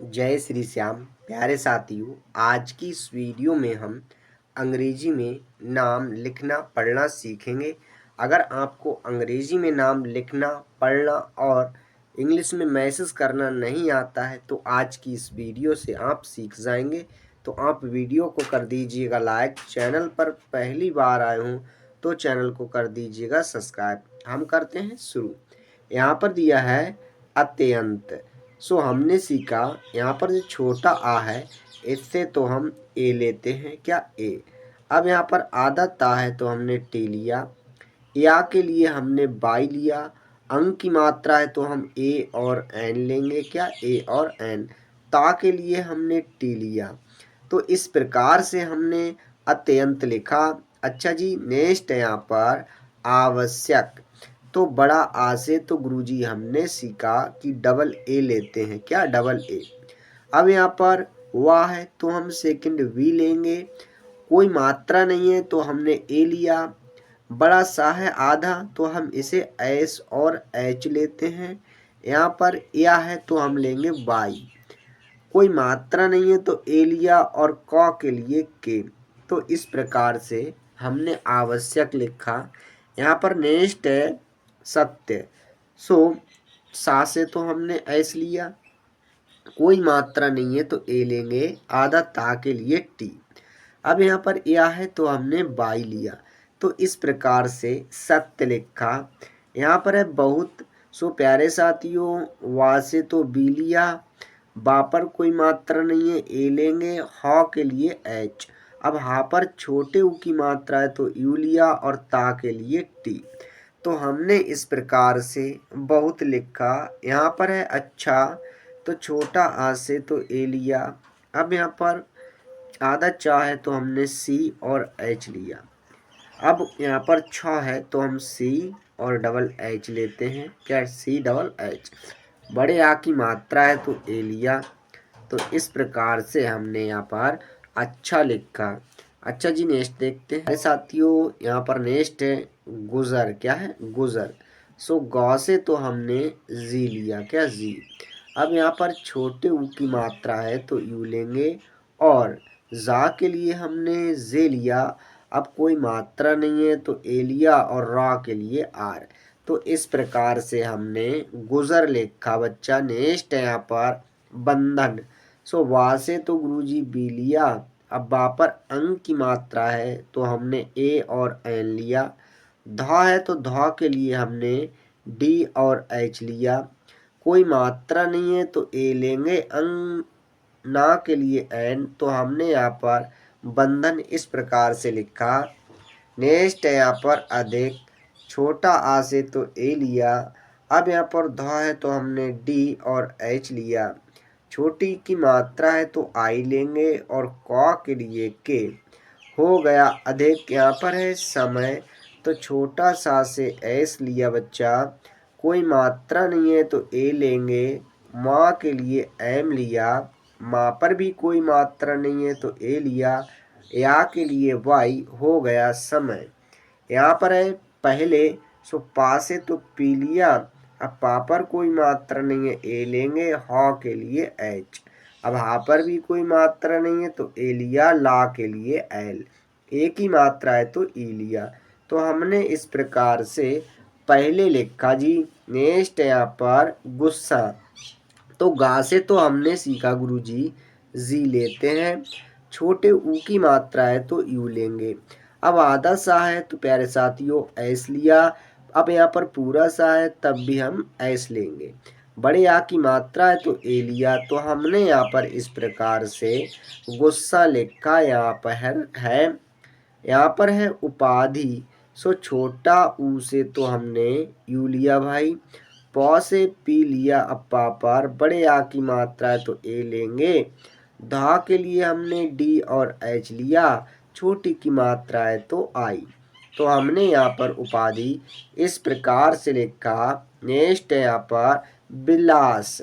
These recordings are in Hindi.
जय श्री श्याम। प्यारे साथियों, आज की इस वीडियो में हम अंग्रेजी में नाम लिखना पढ़ना सीखेंगे। अगर आपको अंग्रेजी में नाम लिखना पढ़ना और इंग्लिश में मैसेज करना नहीं आता है तो आज की इस वीडियो से आप सीख जाएंगे। तो आप वीडियो को कर दीजिएगा लाइक, चैनल पर पहली बार आए हों तो चैनल को कर दीजिएगा सब्सक्राइब। हम करते हैं शुरू। यहाँ पर दिया है अत्यंत। हमने सीखा यहाँ पर जो छोटा आ है इससे तो हम ए लेते हैं, क्या ए। अब यहाँ पर आधा ता है तो हमने टी लिया, या के लिए हमने बाई लिया। अंक की मात्रा है तो हम ए और एन लेंगे, क्या ए और एन। ता के लिए हमने टी लिया। तो इस प्रकार से हमने अत्यंत लिखा। अच्छा जी, नेक्स्ट है यहाँ पर आवश्यक। तो बड़ा आ से तो गुरुजी हमने सीखा कि डबल ए लेते हैं, क्या डबल ए। अब यहाँ पर वाह है तो हम सेकंड वी लेंगे। कोई मात्रा नहीं है तो हमने ए लिया। बड़ा सा है आधा तो हम इसे एस और एच लेते हैं। यहाँ पर या है तो हम लेंगे बाई। कोई मात्रा नहीं है तो ए लिया और क के लिए के। तो इस प्रकार से हमने आवश्यक लिखा। यहाँ पर नेक्स्ट है सत्य। सा से तो हमने एस लिया। कोई मात्रा नहीं है तो ए लेंगे, आधा ता के लिए टी। अब यहाँ पर या है तो हमने बाई लिया। तो इस प्रकार से सत्य लिखा। यहाँ पर है बहुत। प्यारे साथियों, वा से तो बी लिया। बा पर कोई मात्रा नहीं है, ए लेंगे। हा के लिए एच। अब हा पर छोटे ऊ की मात्रा है तो यू लिया और ता के लिए टी। तो हमने इस प्रकार से बहुत लिखा। यहाँ पर है अच्छा। तो छोटा आ से तो ए लिया। अब यहाँ पर आधा चा है तो हमने सी और एच लिया। अब यहाँ पर छ है तो हम सी और डबल एच लेते हैं, क्या सी डबल एच। बड़े आ की मात्रा है तो ए लिया। तो इस प्रकार से हमने यहाँ पर अच्छा लिखा। अच्छा जी, नेक्स्ट देखते हैं। अरे साथियों, यहाँ पर नेक्स्ट है गुजर, क्या है गुजर। गौ से तो हमने जी लिया, क्या जी। अब यहाँ पर छोटे ऊ की मात्रा है तो यू लेंगे और जा के लिए हमने जे लिया। अब कोई मात्रा नहीं है तो ए लिया और रा के लिए आर। तो इस प्रकार से हमने गुजर लिखा बच्चा। नेक्स्ट है यहाँ पर बंधन। वा से तो गुरुजी बी लिया। अब बा पर अंक की मात्रा है तो हमने ए और एन लिया। धा है तो धा के लिए हमने डी और एच लिया। कोई मात्रा नहीं है तो ए लेंगे। अंग ना के लिए एन। तो हमने यहाँ पर बंधन इस प्रकार से लिखा। नेक्स्ट है यहाँ पर अधिक। छोटा आ से तो ए लिया। अब यहाँ पर धा है तो हमने डी और एच लिया। छोटी की मात्रा है तो आई लेंगे और क के लिए के। हो गया अधिक। यहाँ पर है समय। तो छोटा सा से एस लिया बच्चा। कोई मात्रा नहीं है तो ए लेंगे। माँ के लिए एम लिया। माँ पर भी कोई मात्रा नहीं है तो ए लिया। या के लिए वाई। हो गया समय। यहाँ पर है पहले। पा से तो पी लिया। अब पा पर कोई मात्रा नहीं है, ए लेंगे। हा के लिए एच। अब हा पर भी कोई मात्रा नहीं है तो ए लिया। ला के लिए एल। ए की मात्रा है तो ई लिया। तो हमने इस प्रकार से पहले लिखा जी। नेक्स्ट है यहाँ पर गुस्सा। तो गा से तो हमने सीखा गुरुजी जी लेते हैं। छोटे ऊ की मात्रा है तो यू लेंगे। अब आधा सा है तो प्यारे साथियों एस लिया। अब यहाँ पर पूरा सा है तब भी हम एस लेंगे। बड़े आ की मात्रा है तो ए लिया। तो हमने यहाँ पर इस प्रकार से गुस्सा लिखा। यहाँ पर है यहाँ पर है उपाधि। छोटा ऊ से तो हमने यू लिया भाई। पौ से पी लिया। अब पा पर बड़े आ की मात्रा है तो ए लेंगे। धा के लिए हमने डी और एच लिया। छोटी की मात्रा है तो आई। तो हमने यहाँ पर उपाधि इस प्रकार से लिखा। नेक्स्ट है यहाँ पर विलास।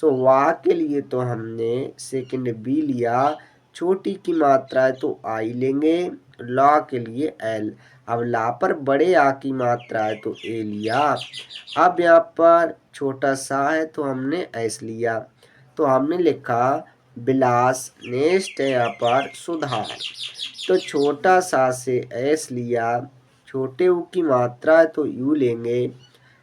वाह के लिए तो हमने सेकंड बी लिया। छोटी की मात्रा है तो आई लेंगे। ला के लिए एल। अब ला पर बड़े आ की मात्रा है तो ए लिया। अब यहाँ पर छोटा सा है तो हमने एस लिया। तो हमने लिखा विलास। नेक्स्ट है यहाँ पर सुधार। तो छोटा सा से एस लिया, छोटे ऊ की मात्रा है तो यू लेंगे,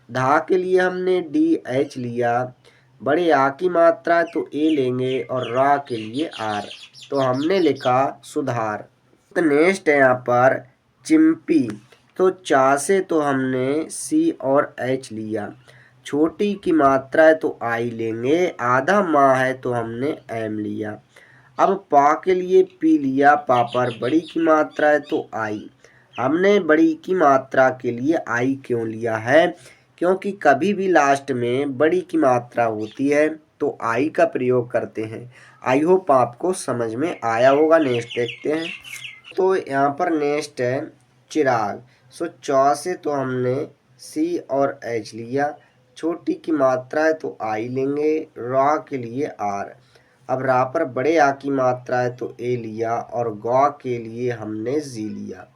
धा के लिए हमने डी एच लिया, बड़े आ की मात्रा है तो ए लेंगे और रा के लिए आर। तो हमने लिखा सुधार। तो नेक्स्ट है यहाँ पर चिंपी। तो चा से तो हमने सी और एच लिया, छोटी की मात्रा है तो आई लेंगे, आधा माँ है तो हमने एम लिया। अब पा के लिए पी लिया, पा पर बड़ी की मात्रा है तो आई। हमने बड़ी की मात्रा के लिए आई क्यों लिया है? क्योंकि कभी भी लास्ट में बड़ी की मात्रा होती है तो आई का प्रयोग करते हैं। आई होप आपको समझ में आया होगा। नेक्स्ट देखते हैं। तो यहाँ पर नेक्स्ट है चिराग। सो चौ से तो हमने सी और एच लिया, छोटी की मात्रा है तो आई लेंगे, रा के लिए आर। अब रा पर बड़े आ की मात्रा है तो ए लिया और गौ के लिए हमने जी लिया,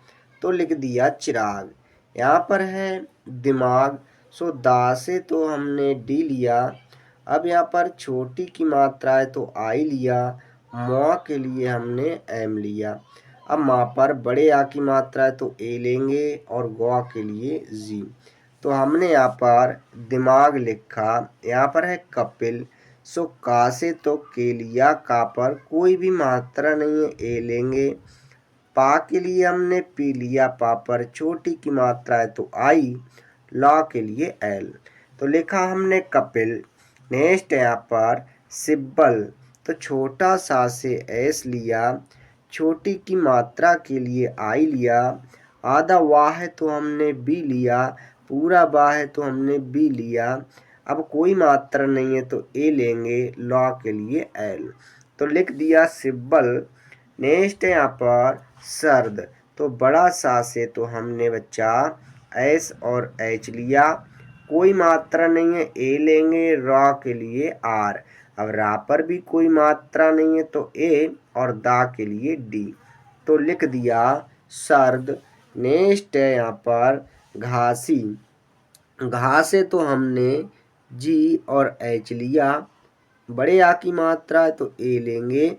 तो लिख दिया चिराग। यहाँ पर है दिमाग। सो दा से तो हमने डी लिया, अब यहाँ पर छोटी की मात्रा है तो आई लिया, मौ के लिए हमने एम लिया। अब माँ पर बड़े आ की मात्रा है तो ए लेंगे और गौ के लिए जी। तो हमने यहाँ पर दिमाग लिखा। यहाँ पर है कपिल। सो का से तो के लिया, का पर कोई भी मात्रा नहीं है, ए लेंगे। पा के लिए हमने पी लिया, पा पर छोटी की मात्रा है तो आई, ला के लिए एल। तो लिखा हमने कपिल। नेक्स्ट है यहाँ पर सिब्बल। तो छोटा सा से एस लिया, छोटी की मात्रा के लिए आई लिया, आधा वाह है तो हमने बी लिया, पूरा बा है तो हमने बी लिया। अब कोई मात्रा नहीं है तो ए लेंगे, लॉ के लिए एल। तो लिख दिया सिब्बल। नेक्स्ट है यहाँ पर सर्द। तो बड़ा सा से तो हमने बच्चा एस और एच लिया, कोई मात्रा नहीं है, ए लेंगे, रा के लिए आर। अब रा पर भी कोई मात्रा नहीं है तो ए और दा के लिए डी। तो लिख दिया सर्द। नेक्स्ट है यहाँ पर घासी। घा से तो हमने जी और एच लिया, बड़े आ की मात्रा है तो ए लेंगे,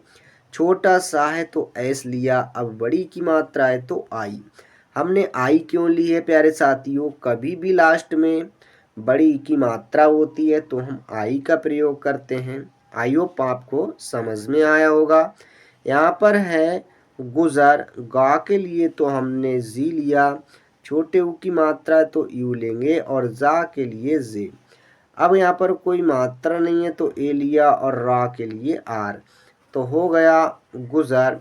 छोटा सा है तो एस लिया, अब बड़ी की मात्रा है तो आई। हमने आई क्यों ली है प्यारे साथियों? कभी भी लास्ट में बड़ी की मात्रा होती है तो हम आई का प्रयोग करते हैं। आई होप आपको समझ में आया होगा। यहाँ पर है गुजर। गा के लिए तो हमने जी लिया, छोटे ऊ की मात्रा है तो यू लेंगे और जा के लिए जे। अब यहाँ पर कोई मात्रा नहीं है तो ए लिया और रा के लिए आर। तो हो गया गुजर।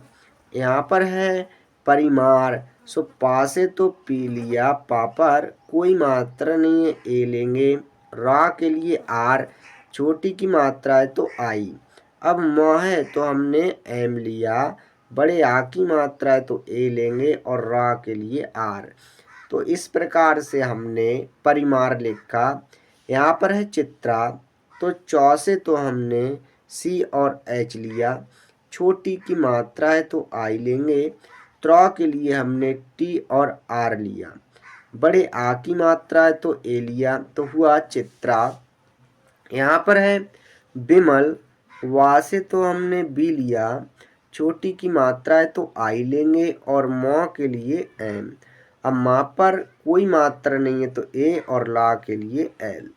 यहाँ पर है परिमार। सो पा से तो पी लिया, पा पर कोई मात्रा नहीं है, ए लेंगे, रा के लिए आर, छोटी की मात्रा है तो आई। अब म है तो हमने एम लिया, बड़े आ की मात्रा है तो ए लेंगे और रा के लिए आर। तो इस प्रकार से हमने परिमार लिखा। यहाँ पर है चित्रा। तो चौ से तो हमने सी और एच लिया, छोटी की मात्रा है तो आई लेंगे, त्र के लिए हमने टी और आर लिया, बड़े आ की मात्रा है तो ए लिया, तो हुआ चित्रा। यहाँ पर है बिमल। वा से तो हमने बी लिया, छोटी की मात्रा है तो आई लेंगे और मौ के लिए एम। अब माँ पर कोई मात्रा नहीं है तो ए और ला के लिए एल।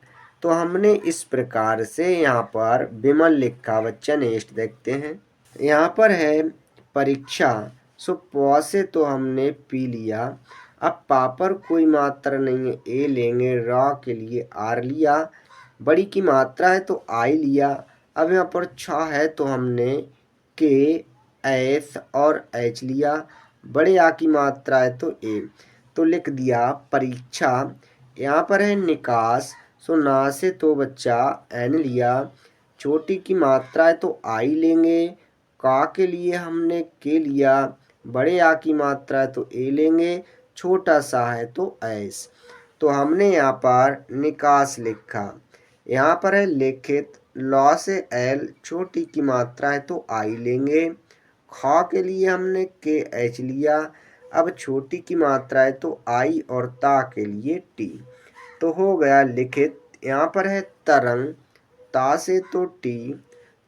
तो हमने इस प्रकार से यहाँ पर बिमल लिखा। बच्चा नेक्स्ट देखते हैं। यहाँ पर है परीक्षा। सो प से तो हमने पी लिया, अब पा पर कोई मात्रा नहीं है, ए लेंगे, रा के लिए आर लिया, बड़ी की मात्रा है तो आई लिया। अब यहाँ पर छ है तो हमने के, एस और एच लिया, बड़े आ की मात्रा है तो ए। तो लिख दिया परीक्षा। यहाँ पर है निकास। सो ना से तो बच्चा एन लिया, छोटी की मात्रा है तो आई लेंगे, का के लिए हमने के लिया, बड़े आ की मात्रा है तो ए लेंगे, छोटा सा है तो एस। तो हमने यहाँ पर निकास लिखा। यहाँ पर है लिखित। लॉ से एल, छोटी की मात्रा है तो आई लेंगे, खा के लिए हमने के एच लिया, अब छोटी की मात्रा है तो आई और ता के लिए टी। तो हो गया लिखित। यहाँ पर है तरंग। ता से तो टी,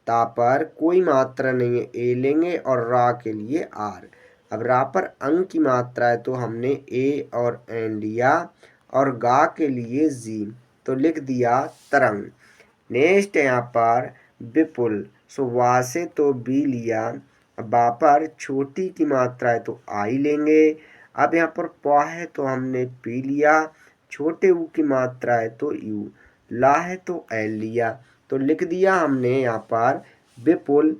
ता पर कोई मात्रा नहीं है, ए लेंगे और रा के लिए आर। अब रा पर अंग की मात्रा है तो हमने ए और एन लिया, और गा के लिए जी तो लिख दिया तरंग। नेक्स्ट है यहाँ पर विपुल, सो वा से तो बी लिया, अब बा पर छोटी की मात्रा है तो आई लेंगे। अब यहाँ पर प है तो हमने पी लिया, छोटे ऊ की मात्रा है तो यू, ला है तो एल लिया, तो लिख दिया हमने यहाँ पर विपुल।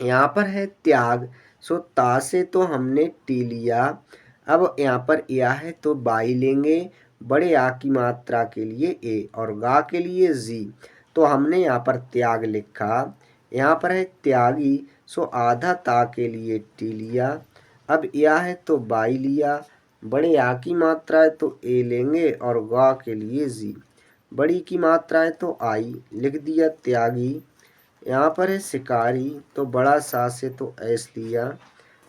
यहाँ पर है त्याग, सो ता से तो हमने टी लिया, अब यहाँ पर या है तो बाई लेंगे, बड़े आ की मात्रा के लिए ए और गा के लिए जी, तो हमने यहाँ पर त्याग लिखा। यहाँ पर है त्यागी, सो आधा ता के लिए टी लिया, अब या है तो बाई लिया, बड़े आ की मात्रा है तो ए लेंगे और गा के लिए जी, बड़ी की मात्रा है तो आई, लिख दिया त्यागी। यहाँ पर है शिकारी, तो बड़ा सा से तो एस लिया,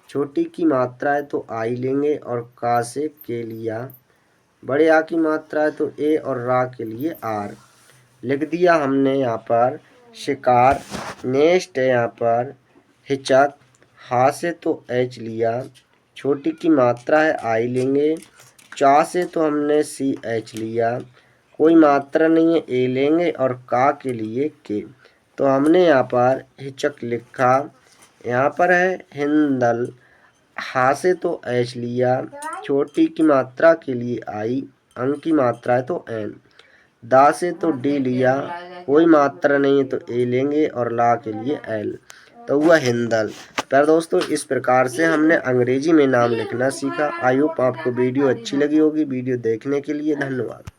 छोटी की मात्रा है तो आई लेंगे और का से के लिया, बड़े आ की मात्रा है तो ए और रा के लिए आर, लिख दिया हमने यहाँ पर शिकार। नेक्स्ट है यहाँ पर हिचक, हा से तो एच लिया, छोटी की मात्रा है आई लेंगे, चा से तो हमने सी एच लिया, कोई मात्रा नहीं है ए लेंगे और का के लिए के, तो हमने यहाँ पर हिचक लिखा। यहाँ पर है हिंदल, हा से तो एच लिया, छोटी की मात्रा के लिए आई, अंक की मात्रा है तो एन, दा से तो डी लिया, कोई मात्रा नहीं है तो ए लेंगे और ला के लिए एल, तो हुआ हिंदल। पर दोस्तों इस प्रकार से हमने अंग्रेजी में नाम लिखना सीखा। आई होप आपको वीडियो अच्छी लगी होगी। वीडियो देखने के लिए धन्यवाद।